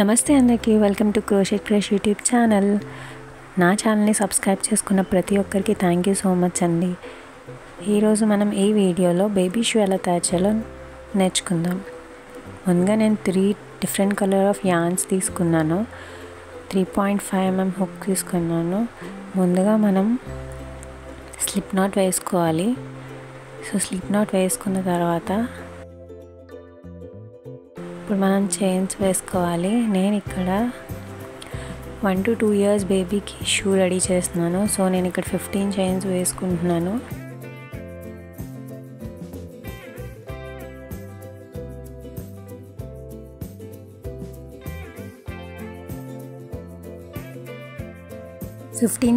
నమస్తే అందరికీ welcome to crochet crush YouTube channel. నా ఛానల్ని సబ్స్క్రైబ్ చేసుకున్న ప్రతి ఒక్కరికి థ్యాంక్ యూ సో మచ్ అండి. ఈరోజు మనం ఈ వీడియోలో బేబీ షూ ఎలా తయారు చేయాలో నేర్చుకుందాం. ముందుగా నేను 3 డిఫరెంట్ కలర్ ఆఫ్ యాన్స్ తీసుకున్నాను. 3.5 mm హుక్ తీసుకున్నాను. ముందుగా మనం స్లిప్ నాట్ వేసుకోవాలి. సో స్లిప్ నాట్ వేసుకున్న తర్వాత ఇప్పుడు మనం చైన్స్ వేసుకోవాలి. నేను ఇక్కడ 1 to 2 years బేబీకి షూ రెడీ చేస్తున్నాను. సో నేను ఇక్కడ 15 చైన్స్ వేసుకుంటున్నాను.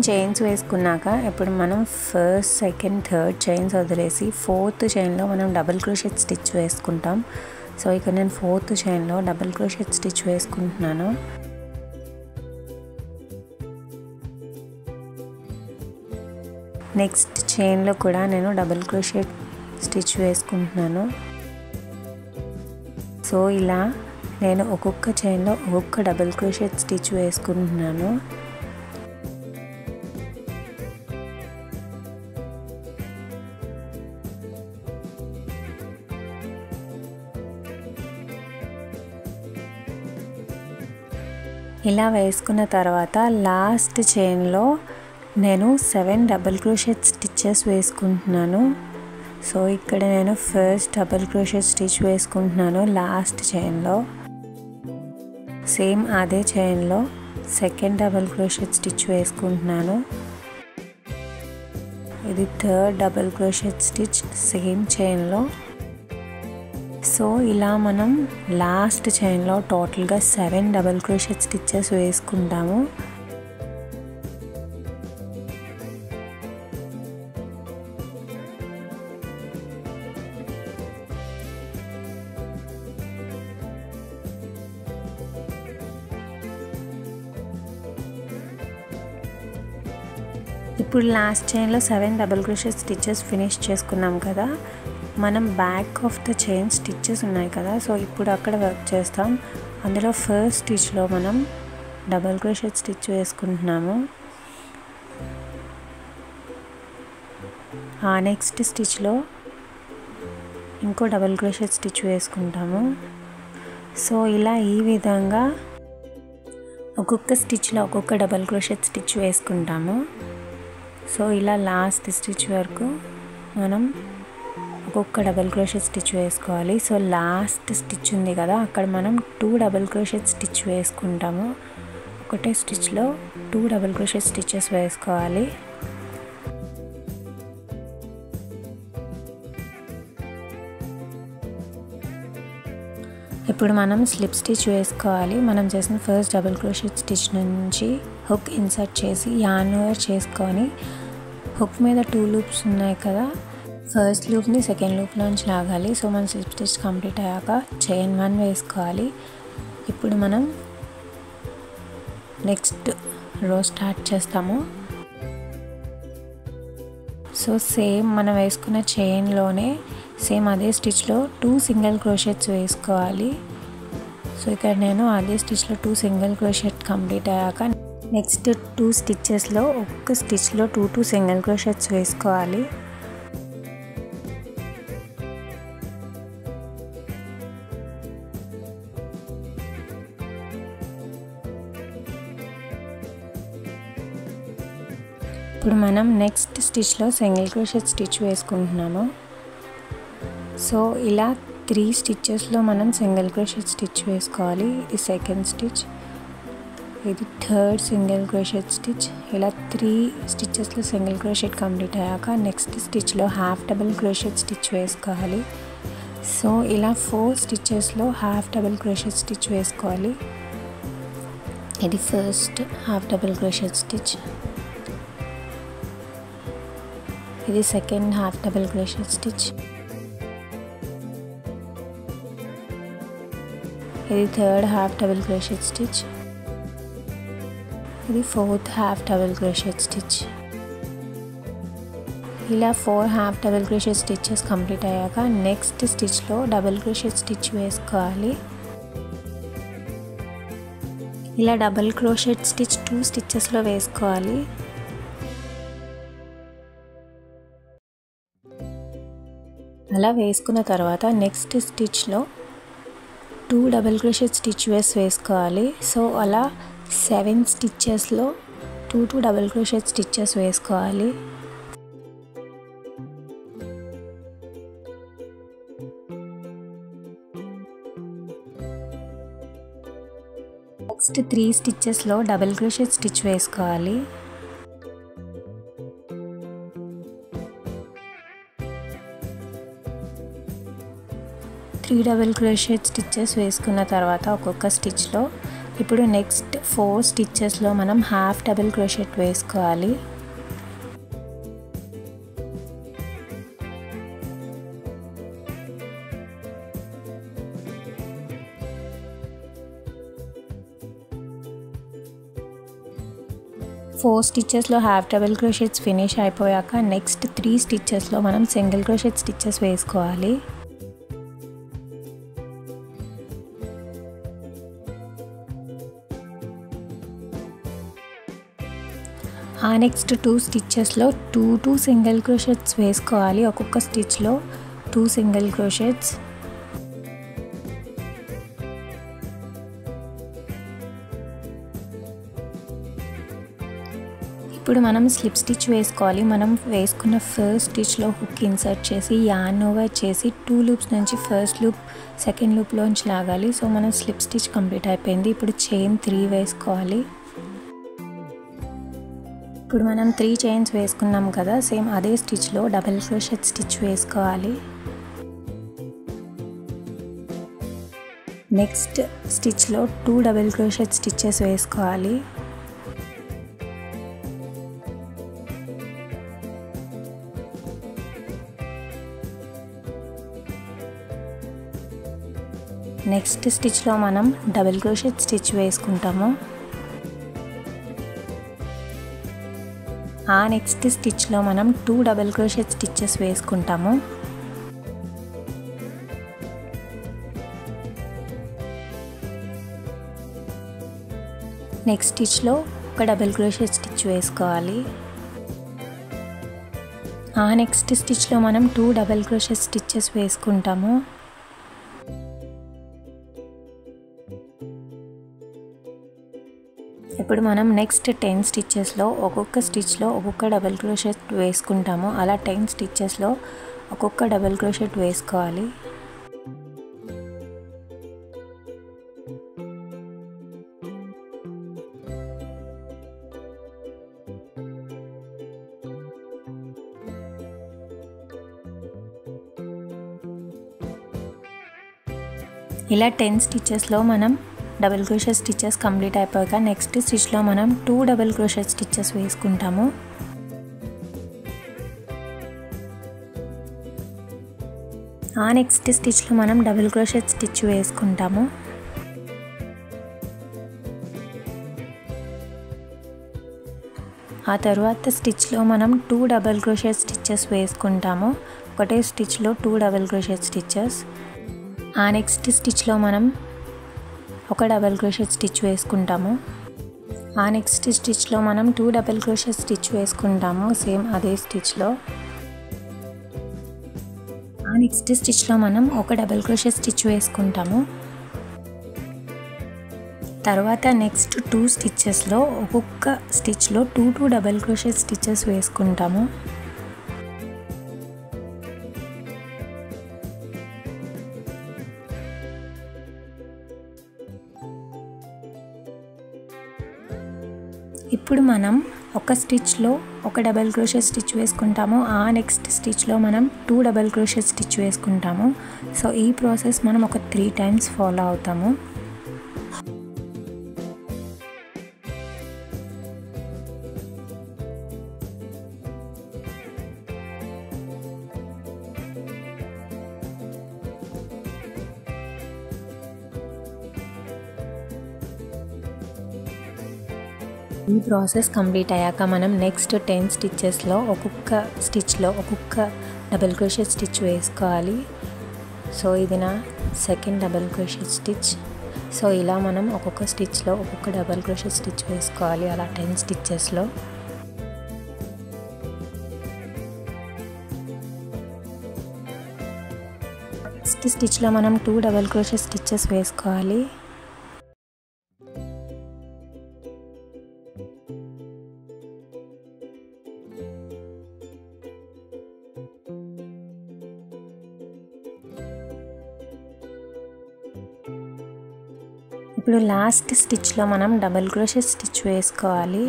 చైన్స్ వేసుకున్నాక ఇప్పుడు మనం ఫస్ట్, సెకండ్, థర్డ్ చైన్స్ వదిలేసి 4th చైన్లో మనం డబుల్ క్రోషెట్ స్టిచ్ వేసుకుంటాం. సో ఇక్కడ నేను 4th చైన్లో డబుల్ క్రోషెట్ స్టిచ్ వేసుకుంటున్నాను. నెక్స్ట్ చైన్లో కూడా నేను డబుల్ క్రోషెట్ స్టిచ్ వేసుకుంటున్నాను. సో ఇలా నేను ఒక్కొక్క చైన్లో ఒక్కొక్క డబుల్ క్రోషెట్ స్టిచ్ వేసుకుంటున్నాను. ఇలా వేసుకున్న తర్వాత లాస్ట్ చైన్లో నేను 7 డబుల్ క్రోషెట్ స్టిచ్చెస్ వేసుకుంటున్నాను. సో ఇక్కడ నేను ఫస్ట్ డబుల్ క్రోషెట్ స్టిచ్ వేసుకుంటున్నాను లాస్ట్ చైన్లో. సేమ్ అదే చైన్లో సెకండ్ డబుల్ క్రోషెట్ స్టిచ్ వేసుకుంటున్నాను. ఇది third double crochet stitch same చైన్లో. సో ఇలా మనం లాస్ట్ చైన్లో టోటల్గా 7 డబుల్ క్రోషెట్ స్టిచ్చెస్ వేసుకుంటాము. ఇప్పుడు లాస్ట్ చైన్లో 7 డబుల్ క్రోషెట్ స్టిచ్చెస్ ఫినిష్ చేసుకున్నాం కదా. మనం back of the chain stitches ఉన్నాయి కదా, సో ఇప్పుడు అక్కడ వర్క్ చేస్తాం. అందులో ఫస్ట్ స్టిచ్లో మనం డబుల్ క్రోషెట్ స్టిచ్ వేసుకుంటున్నాము. ఆ నెక్స్ట్ స్టిచ్లో ఇంకో డబుల్ క్రోషెట్ స్టిచ్ వేసుకుంటాము. సో ఇలా ఈ విధంగా ఒక్కొక్క స్టిచ్లో ఒక్కొక్క డబుల్ క్రోషెట్ స్టిచ్ వేసుకుంటాము. సో ఇలా లాస్ట్ స్టిచ్ వరకు మనం ఒక్కొక్క డబుల్ క్రోషెట్ స్టిచ్ వేసుకోవాలి. సో లాస్ట్ స్టిచ్ ఉంది కదా, అక్కడ మనం 2 డబుల్ క్రోషెట్ స్టిచ్ వేసుకుంటాము. ఒకటే స్టిచ్లో 2 డబుల్ క్రోషెట్ స్టిచ్చెస్ వేసుకోవాలి. ఇప్పుడు మనం స్లిప్ స్టిచ్ వేసుకోవాలి. మనం చేసిన ఫస్ట్ డబుల్ క్రోషెట్ స్టిచ్ నుంచి హుక్ ఇన్సర్ట్ చేసి యార్న్ ఓవర్ చేసుకొని హుక్ మీద 2 లూప్స్ ఉన్నాయి కదా, ఫస్ట్ లూప్ని సెకండ్ లూప్లోంచి లాగాలి. సో మన స్లిప్ స్టిచ్ కంప్లీట్ అయ్యాక చైన్ 1 వేసుకోవాలి. ఇప్పుడు మనం నెక్స్ట్ రో స్టార్ట్ చేస్తాము. సో సేమ్ మనం వేసుకున్న చైన్లోనే సేమ్ అదే స్టిచ్లో 2 సింగిల్ క్రోషెట్స్ వేసుకోవాలి. సో ఇక్కడ నేను అదే స్టిచ్లో 2 సింగిల్ క్రోషెట్ కంప్లీట్ అయ్యాక నెక్స్ట్ 2 స్టిచ్చెస్లో ఒక్క స్టిచ్లో 2 సింగిల్ క్రోషెట్స్ వేసుకోవాలి. ఇప్పుడు మనం నెక్స్ట్ స్టిచ్లో సింగిల్ క్రోషెట్ స్టిచ్ వేసుకుంటున్నాము. సో ఇలా 3 స్టిచ్చెస్లో మనం సింగిల్ క్రోషెట్ స్టిచ్ వేసుకోవాలి. ఇది సెకండ్ స్టిచ్, ఇది థర్డ్ సింగిల్ క్రోషెట్ స్టిచ్. ఇలా 3 స్టిచ్చెస్లో సింగిల్ క్రోషెట్ కంప్లీట్ అయ్యాక నెక్స్ట్ స్టిచ్లో హాఫ్ డబుల్ క్రోషెట్ స్టిచ్ వేసుకోవాలి. సో ఇలా 4 స్టిచ్చెస్లో హాఫ్ డబుల్ క్రోషెట్ స్టిచ్ వేసుకోవాలి. ఇది first half double crochet stitch, ఇది second half double crochet stitch, ఇది third half double crochet stitch, ఇది fourth half double crochet stitch. ఇలా 4 half double crochet stitches complete అయ్యాక next స్టిచ్లో double crochet stitch వేసుకోవాలి. ఇలా డబుల్ క్రోషెట్ స్టిచ్ 2 స్టిచెస్లో వేసుకోవాలి. అలా వేసుకున్న తర్వాత నెక్స్ట్ స్టిచ్లో 2 డబుల్ క్రోషెట్ స్టిచ్ వేసుకోవాలి. సో అలా 7 స్టిచెస్లో 2 డబుల్ క్రోషెట్ స్టిచెస్ వేసుకోవాలి. నెక్స్ట్ 3 స్టిచెస్లో డబుల్ క్రోషెట్ స్టిచ్ వేసుకోవాలి. డబుల్ క్రోషెట్ స్టిచెస్ వేసుకున్న తర్వాత ఒక్కొక్క స్టిచ్లో ఇప్పుడు నెక్స్ట్ 4 స్టిచెస్లో మనం హాఫ్ డబుల్ క్రోషెట్ వేసుకోవాలి. ఫోర్ స్టిచెస్లో హాఫ్ డబుల్ క్రోషెట్స్ ఫినిష్ అయిపోయాక నెక్స్ట్ 3 స్టిచెస్లో మనం సింగిల్ క్రోషెట్ స్టిచెస్ వేసుకోవాలి. ఆ నెక్స్ట్ 2 స్టిచెస్లో 2 సింగిల్ క్రోషెట్స్ వేసుకోవాలి. ఒక్కొక్క స్టిచ్లో 2 సింగిల్ క్రోషెట్స్. ఇప్పుడు మనం స్లిప్ స్టిచ్ వేసుకోవాలి. మనం వేసుకున్న ఫస్ట్ స్టిచ్లో హుక్ ఇన్సర్ట్ చేసి యార్న్ ఓవర్ చేసి 2 లూప్స్ నుంచి ఫస్ట్ లూప్ సెకండ్ లూప్లోంచి లాగాలి. సో మనం స్లిప్ స్టిచ్ కంప్లీట్ అయిపోయింది. ఇప్పుడు చైన్ 3 వేసుకోవాలి. ఇప్పుడు మనం 3 చైన్స్ వేసుకున్నాం కదా, సేమ్ అదే స్టిచ్లో డబుల్ క్రోషెట్ స్టిచ్ వేసుకోవాలి. నెక్స్ట్ స్టిచ్లో 2 డబుల్ క్రోషెట్ స్టిచెస్ వేసుకోవాలి. నెక్స్ట్ స్టిచ్లో మనం డబుల్ క్రోషెట్ స్టిచ్ వేసుకుంటాము. ఆ నెక్స్ట్ స్టిచ్లో మనం 2 డబుల్ క్రోషెట్ స్టిచెస్ వేసుకుంటాము. నెక్స్ట్ స్టిచ్లో ఒక డబుల్ క్రోషెట్ స్టిచ్ వేసుకోవాలి. ఆ నెక్స్ట్ స్టిచ్లో మనం 2 డబుల్ క్రోషెట్ స్టిచెస్ వేసుకుంటాము. ఇప్పుడు మనం నెక్స్ట్ 10 స్టిచెస్లో ఒక్కొక్క స్టిచ్లో ఒక్కొక్క డబుల్ క్రోషెట్ వేసుకుంటాము. అలా 10 స్టిచెస్లో ఒక్కొక్క డబుల్ క్రోషెట్ వేసుకోవాలి. ఇలా 10 స్టిచెస్లో మనం డబుల్ క్రోషెట్ స్టిచెస్ కంప్లీట్ అయిపోయాక నెక్స్ట్ స్టిచ్లో మనం 2 డబుల్ క్రోషెట్ స్టిచెస్ వేసుకుంటాము. ఆ నెక్స్ట్ స్టిచ్లో మనం డబుల్ క్రోషెట్ స్టిచ్ వేసుకుంటాము. ఆ తర్వాత స్టిచ్లో మనం 2 డబుల్ క్రోషెట్ స్టిచెస్ వేసుకుంటాము. ఒకటే స్టిచ్లో 2 డబుల్ క్రోషెట్ స్టిచెస్. ఆ నెక్స్ట్ స్టిచ్లో మనం ఒక డబుల్ క్రోషెట్ స్టిచ్ వేసుకుంటాము. ఆ నెక్స్ట్ స్టిచ్లో మనం 2 డబుల్ క్రోషెట్ స్టిచ్ వేసుకుంటాము సేమ్ అదే స్టిచ్లో. ఆ నెక్స్ట్ స్టిచ్లో మనం ఒక డబుల్ క్రోషెట్ స్టిచ్ వేసుకుంటాము. తర్వాత నెక్స్ట్ 2 స్టిచెస్లో ఒక్కొక్క స్టిచ్లో 2 డబుల్ క్రోషెట్ స్టిచెస్ వేసుకుంటాము. ఇప్పుడు మనం ఒక స్టిచ్లో ఒక డబుల్ క్రోషెట్ స్టిచ్ వేసుకుంటాము. ఆ నెక్స్ట్ స్టిచ్లో మనం 2 డబుల్ క్రోషెట్ స్టిచ్ వేసుకుంటాము. సో ఈ ప్రాసెస్ మనం ఒక 3 టైమ్స్ ఫాలో అవుతాము. ఈ ప్రాసెస్ కంప్లీట్ అయ్యాక మనం నెక్స్ట్ 10 స్టిచెస్లో ఒక్కొక్క స్టిచ్లో ఒక్కొక్క డబుల్ క్రోషెట్ స్టిచ్ వేసుకోవాలి. సో ఇది నా second double crochet stitch. So ఇలా మనం ఒక్కొక్క స్టిచ్లో ఒక్కొక్క డబల్ క్రోషెట్ స్టిచ్ వేసుకోవాలి, అలా 10 స్టిచ్చెస్లో. నెక్స్ట్ స్టిచ్లో మనం 2 డబల్ క్రోషెట్ స్టిచ్చెస్ వేసుకోవాలి. ఇప్పుడు లాస్ట్ స్టిచ్లో మనం డబల్ క్రోషెట్ స్టిచ్ వేసుకోవాలి.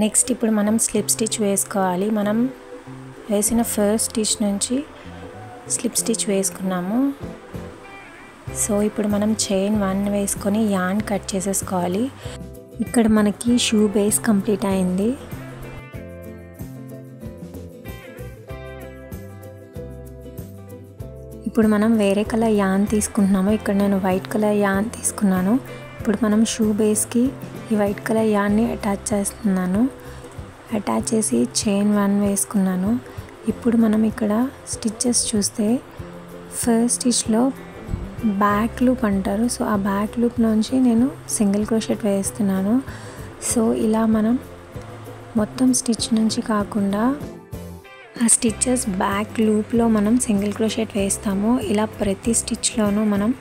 నెక్స్ట్ ఇప్పుడు మనం స్లిప్ స్టిచ్ వేసుకోవాలి. మనం వేసిన ఫస్ట్ స్టిచ్ నుంచి స్లిప్ స్టిచ్ వేసుకున్నాము. సో ఇప్పుడు మనం చైన్ 1 వేసుకొని యార్న్ కట్ చేసేసుకోవాలి. ఇక్కడ మనకి షూ బేస్ కంప్లీట్ అయింది. ఇప్పుడు మనం వేరే కలర్ యాన్ తీసుకుంటున్నాము. ఇక్కడ నేను వైట్ కలర్ యాన్ తీసుకున్నాను. ఇప్పుడు మనం షూ బేస్కి ఈ వైట్ కలర్ యాన్ని అటాచ్ చేస్తున్నాను. అటాచ్ చేసి చైన్ 1 వేసుకున్నాను. ఇప్పుడు మనం ఇక్కడ స్టిచ్చెస్ చూస్తే ఫస్ట్ స్టిచ్లో బ్యాక్ లూప్ అంటారు. సో ఆ బ్యాక్ లూప్లోంచి నేను సింగిల్ క్రోషెట్ వేస్తున్నాను. సో ఇలా మనం మొత్తం స్టిచ్ నుంచి కాకుండా ఆ స్టిచ్చెస్ బ్యాక్ లూప్లో మనం సింగిల్ క్రోషెట్ వేస్తాము. ఇలా ప్రతి స్టిచ్లోనూ మనం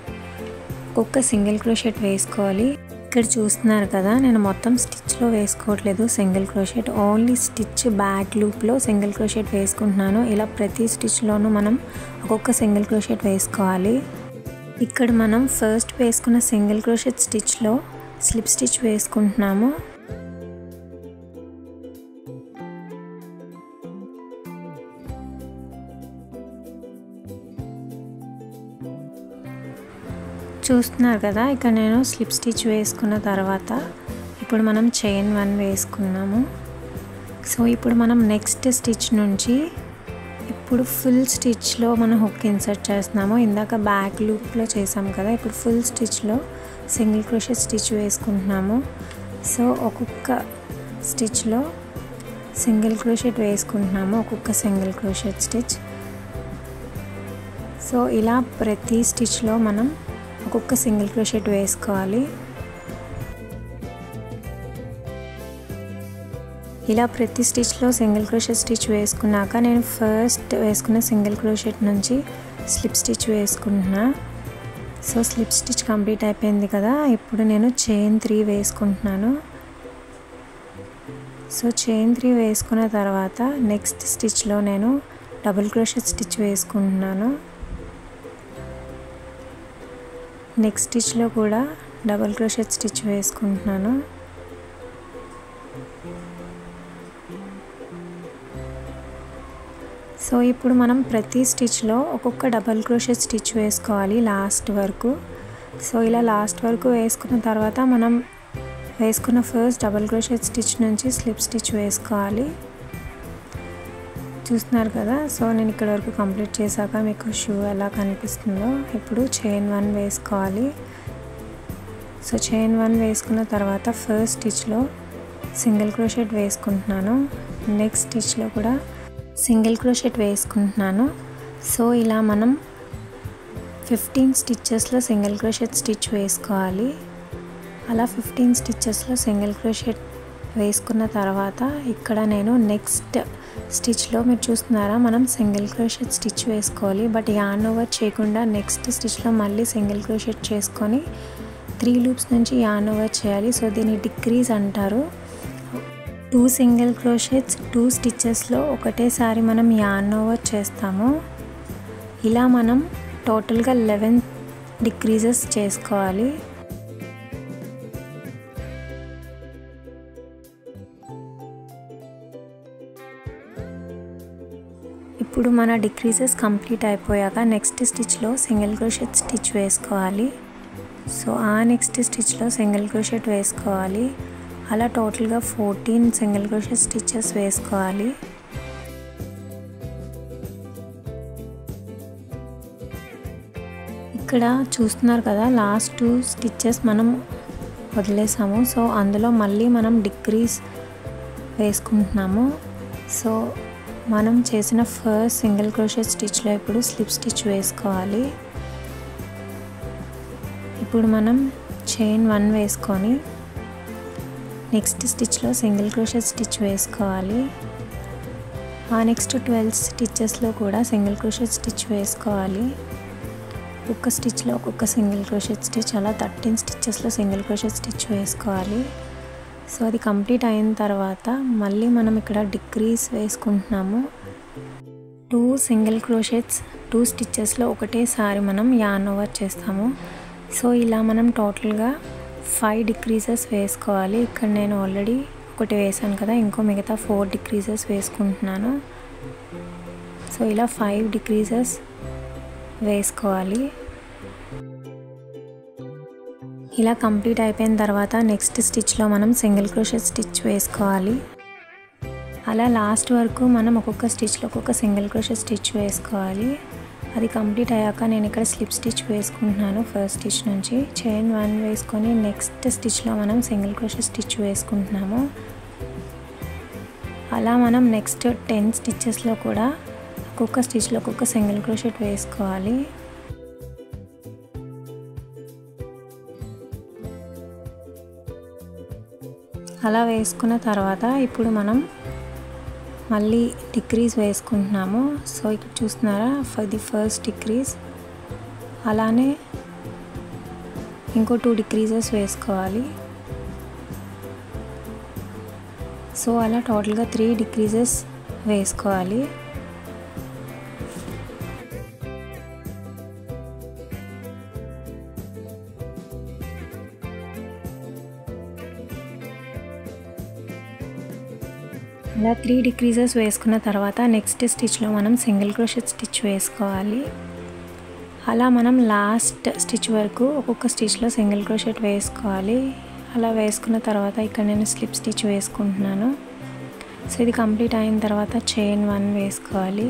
ఒక్కొక్క సింగిల్ క్రోషెట్ వేసుకోవాలి. ఇక్కడ చూస్తున్నారు కదా, నేను మొత్తం స్టిచ్లో వేసుకోవట్లేదు single crochet, only stitch back లూప్లో సింగిల్ క్రోషెట్ వేసుకుంటున్నాను. ఇలా ప్రతి స్టిచ్లోనూ మనం ఒక్కొక్క సింగిల్ క్రోషెట్ వేసుకోవాలి. ఇక్కడ మనం ఫస్ట్ వేసుకున్న సింగిల్ క్రోషెట్ స్టిచ్లో స్లిప్ స్టిచ్ వేసుకుంటున్నాము. చూస్తున్నారు కదా, ఇక్కడ నేను స్లిప్ స్టిచ్ వేసుకున్న తర్వాత ఇప్పుడు మనం చైన్ 1 వేసుకున్నాము. సో ఇప్పుడు మనం నెక్స్ట్ స్టిచ్ నుంచి ఇప్పుడు ఫుల్ స్టిచ్లో మనం హుక్ ఇన్సర్ట్ చేస్తున్నాము. ఇందాక బ్యాక్ లూప్లో చేసాం కదా, ఇప్పుడు ఫుల్ స్టిచ్లో సింగిల్ క్రోషెట్ స్టిచ్ వేసుకుంటున్నాము. సో ఒక్కొక్క స్టిచ్లో సింగిల్ క్రోషెట్ వేసుకుంటున్నాము, ఒక్కొక్క సింగిల్ క్రోషెట్ స్టిచ్. సో ఇలా ప్రతి స్టిచ్లో మనం ఒక్కొక్క సింగిల్ క్రోషెట్ వేసుకోవాలి. ఇలా ప్రతి స్టిచ్లో సింగిల్ క్రోషెట్ స్టిచ్ వేసుకున్నాక నేను ఫస్ట్ వేసుకున్న సింగిల్ క్రోషెట్ నుంచి స్లిప్ స్టిచ్ వేసుకుంటున్నా. సో స్లిప్ స్టిచ్ కంప్లీట్ అయిపోయింది కదా, ఇప్పుడు నేను చైన్ 3 వేసుకుంటున్నాను. సో చైన్ 3 వేసుకున్న తర్వాత నెక్స్ట్ స్టిచ్లో నేను డబుల్ క్రోషెట్ స్టిచ్ వేసుకుంటున్నాను. నెక్స్ట్ స్టిచ్లో కూడా డబుల్ క్రోషెట్ స్టిచ్ వేసుకుంటున్నాను. సో ఇప్పుడు మనం ప్రతి స్టిచ్లో ఒక్కొక్క డబుల్ క్రోషెట్ స్టిచ్ వేసుకోవాలి లాస్ట్ వరకు. సో ఇలా లాస్ట్ వరకు వేసుకున్న తర్వాత మనం వేసుకున్న ఫస్ట్ డబుల్ క్రోషెట్ స్టిచ్ నుంచి స్లిప్ స్టిచ్ వేసుకోవాలి. చూస్తున్నారు కదా, సో నేను ఇక్కడ వరకు కంప్లీట్ చేశాక మీకు షూ ఎలా కనిపిస్తుందో ఇప్పుడు చైన్ 1 వేసుకోవాలి. సో చైన్ 1 వేసుకున్న తర్వాత ఫస్ట్ స్టిచ్లో సింగిల్ క్రోషెట్ వేసుకుంటున్నాను. నెక్స్ట్ స్టిచ్లో కూడా సింగిల్ క్రోషెట్ వేసుకుంటున్నాను. సో ఇలా మనం 15 స్టిచ్చెస్లో సింగిల్ క్రోషెట్ స్టిచ్ వేసుకోవాలి. అలా 15 స్టిచ్చెస్లో సింగిల్ క్రోషెట్ వేసుకున్న తర్వాత ఇక్కడ నేను నెక్స్ట్ స్టిచ్లో మీరు చూస్తున్నారా, మనం సింగిల్ క్రోషెట్ స్టిచ్ వేసుకోవాలి. బట్ యార్న్ ఓవర్ చేయకుండా నెక్స్ట్ స్టిచ్లో మళ్ళీ సింగిల్ క్రోషెట్ చేసుకొని 3 లూప్స్ నుంచి యార్న్ ఓవర్ చేయాలి. సో దీన్ని డిక్రీజ్ అంటారు. 2 సింగిల్ క్రోషెట్స్ 2 స్టిచ్చెస్లో ఒకటేసారి మనం యార్న్ ఓవర్ చేస్తాము. ఇలా మనం టోటల్గా 11 డిక్రీజెస్ చేసుకోవాలి. ఇప్పుడు మన డిక్రీజెస్ కంప్లీట్ అయిపోయాక నెక్స్ట్ స్టిచ్లో సింగిల్ క్రోషెట్ స్టిచ్ వేసుకోవాలి. సో ఆ నెక్స్ట్ స్టిచ్లో సింగిల్ క్రోషెట్ వేసుకోవాలి. అలా టోటల్గా 14 సింగిల్ క్రోషెట్ స్టిచెస్ వేసుకోవాలి. ఇక్కడ చూస్తున్నారు కదా, లాస్ట్ 2 స్టిచెస్ మనం వదిలేసాము. సో అందులో మళ్ళీ మనం డిక్రీజ్ వేసుకుంటున్నాము. సో మనం చేసిన ఫస్ట్ సింగిల్ క్రోషెట్ స్టిచ్లో ఇప్పుడు స్లిప్ స్టిచ్ వేసుకోవాలి. ఇప్పుడు మనం చైన్ 1 వేసుకొని నెక్స్ట్ స్టిచ్లో సింగిల్ క్రోషెట్ స్టిచ్ వేసుకోవాలి. ఆ నెక్స్ట్ 12 స్టిచెస్లో కూడా సింగిల్ క్రోషెట్ స్టిచ్ వేసుకోవాలి. ఒక్క స్టిచ్లో ఒక్కొక్క సింగిల్ క్రోషెట్ స్టిచ్, అలా 13 స్టిచెస్లో సింగిల్ క్రోషెట్ స్టిచ్ వేసుకోవాలి. సో అది కంప్లీట్ అయిన తర్వాత మళ్ళీ మనం ఇక్కడ డిక్రీస్ వేసుకుంటున్నాము. 2 సింగిల్ క్రోషెట్స్ 2 స్టిచెస్లో ఒకటేసారి మనం యార్న్ ఓవర్ చేస్తాము. సో ఇలా మనం టోటల్గా 5 డిక్రీజెస్ వేసుకోవాలి. ఇక్కడ నేను ఆల్రెడీ ఒకటి వేసాను కదా, ఇంకో మిగతా 4 డిక్రీజెస్ వేసుకుంటున్నాను. సో ఇలా 5 డిక్రీజెస్ వేసుకోవాలి. ఇలా కంప్లీట్ అయిపోయిన తర్వాత నెక్స్ట్ స్టిచ్లో మనం సింగిల్ క్రోషెట్ స్టిచ్ వేసుకోవాలి. అలా లాస్ట్ వరకు మనం ఒక్కొక్క స్టిచ్లో ఒక్కొక్క సింగిల్ క్రోషెట్ స్టిచ్ వేసుకోవాలి. అది కంప్లీట్ అయ్యాక నేను ఇక్కడ స్లిప్ స్టిచ్ వేసుకుంటున్నాను. ఫస్ట్ స్టిచ్ నుంచి చైన్ 1 వేసుకొని నెక్స్ట్ స్టిచ్లో మనం సింగిల్ క్రోషెట్ స్టిచ్ వేసుకుంటున్నాము. అలా మనం నెక్స్ట్ 10 స్టిచెస్లో కూడా ఒక్కొక్క స్టిచ్లో ఒక్కొక్క సింగిల్ క్రోషెట్ వేసుకోవాలి. అలా వేసుకున్న తర్వాత ఇప్పుడు మనం మళ్ళీ డిక్రీజ్ వేసుకుంటున్నాము. సో ఇక్కడ చూస్తున్నారా, ఇది ఫస్ట్ డిక్రీజ్. అలానే ఇంకో 2 డిక్రీజెస్ వేసుకోవాలి. సో అలా టోటల్గా 3 డిక్రీజెస్ వేసుకోవాలి. ఇలా 3 డిక్రీజెస్ వేసుకున్న తర్వాత నెక్స్ట్ స్టిచ్లో మనం సింగిల్ క్రోషెట్ స్టిచ్ వేసుకోవాలి. అలా మనం లాస్ట్ స్టిచ్ వరకు ఒక్కొక్క స్టిచ్లో సింగిల్ క్రోషెట్ వేసుకోవాలి. అలా వేసుకున్న తర్వాత ఇక్కడ నేను స్లిప్ స్టిచ్ వేసుకుంటున్నాను. సో ఇది కంప్లీట్ అయిన తర్వాత చైన్ 1 వేసుకోవాలి.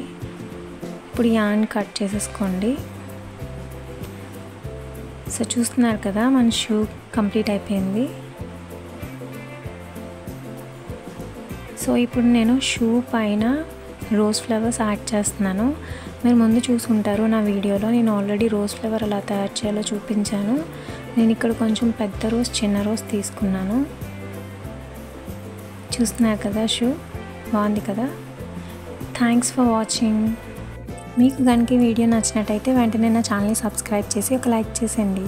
ఇప్పుడు యార్న్ కట్ చేసేసుకోండి. సో చూస్తున్నారు కదా, మన షూ కంప్లీట్ అయిపోయింది. సో ఇప్పుడు నేను షూ పైన రోజ్ ఫ్లవర్స్ యాడ్ చేస్తున్నాను. మీరు ముందు చూసుంటారు నా వీడియోలో, నేను ఆల్రెడీ రోజ్ ఫ్లవర్ ఎలా తయారు చేయాలో చూపించాను. నేను ఇక్కడ కొంచెం పెద్ద రోజ్ చిన్న రోజ్ తీసుకున్నాను. చూస్తున్నారు కదా, షూ బాగుంది కదా. Thanks for watching. మీకు కనుక వీడియో నచ్చినట్టయితే వెంటనే నా ఛానల్ని సబ్స్క్రైబ్ చేసి ఒక లైక్ చేసేయండి.